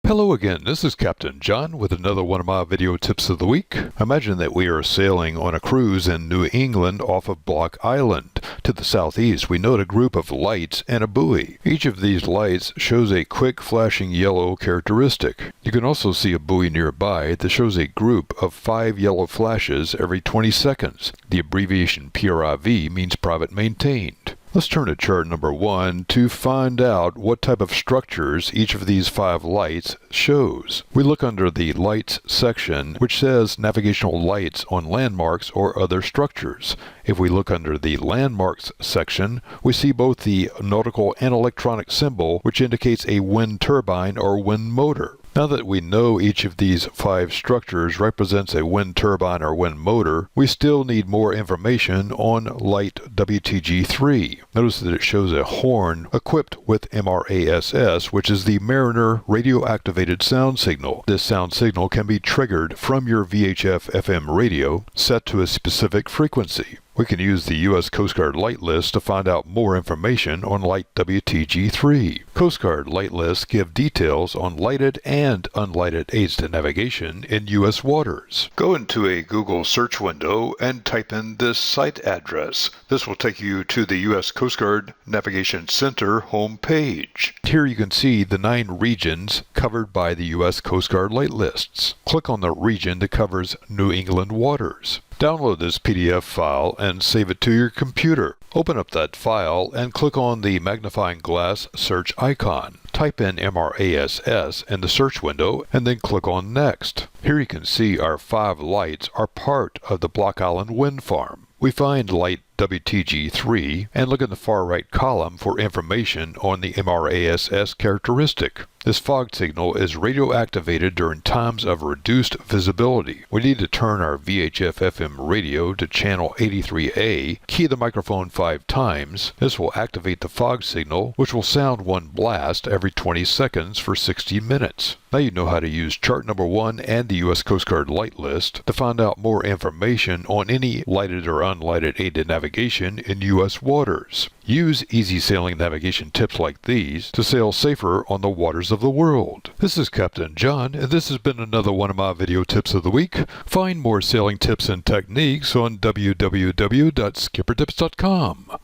Hello again, this is Captain John with another one of my video tips of the week. Imagine that we are sailing on a cruise in New England off of Block Island. To the southeast, we note a group of lights and a buoy. Each of these lights shows a quick flashing yellow characteristic. You can also see a buoy nearby that shows a group of 5 yellow flashes every 20 seconds. The abbreviation PRIV means private maintained. Let's turn to chart number 1 to find out what type of structures each of these 5 lights shows. We look under the Lights section, which says Navigational Lights on Landmarks or Other Structures. If we look under the Landmarks section, we see both the nautical and electronic symbol, which indicates a wind turbine or wind motor. Now that we know each of these 5 structures represents a wind turbine or wind motor, we still need more information on light WTG3. Notice that it shows a horn equipped with MRASS, which is the Mariner Radio Activated Sound Signal. This sound signal can be triggered from your VHF FM radio set to a specific frequency. We can use the U.S. Coast Guard Light List to find out more information on light WTG3. Coast Guard Light Lists give details on lighted and unlighted aids to navigation in U.S. waters. Go into a Google search window and type in this site address. This will take you to the U.S. Coast Guard Navigation Center homepage. Here you can see the 9 regions covered by the U.S. Coast Guard Light Lists. Click on the region that covers New England waters. Download this PDF file and save it to your computer. Open up that file and click on the magnifying glass search icon. Type in MRASS in the search window and then click on Next. Here you can see our 5 lights are part of the Block Island Wind Farm. We find light WTG3 and look in the far right column for information on the MRASS characteristic. This fog signal is radio activated during times of reduced visibility. We need to turn our VHF FM radio to channel 83A, key the microphone 5 times. This will activate the fog signal, which will sound one blast every 20 seconds for 60 minutes. Now you know how to use chart number 1 and the U.S. Coast Guard Light List to find out more information on any lighted or unlighted aid to navigation in U.S. waters. Use easy sailing navigation tips like these to sail safer on the waters of the world. This is Captain John, and this has been another one of my video tips of the week. Find more sailing tips and techniques on www.skippertips.com.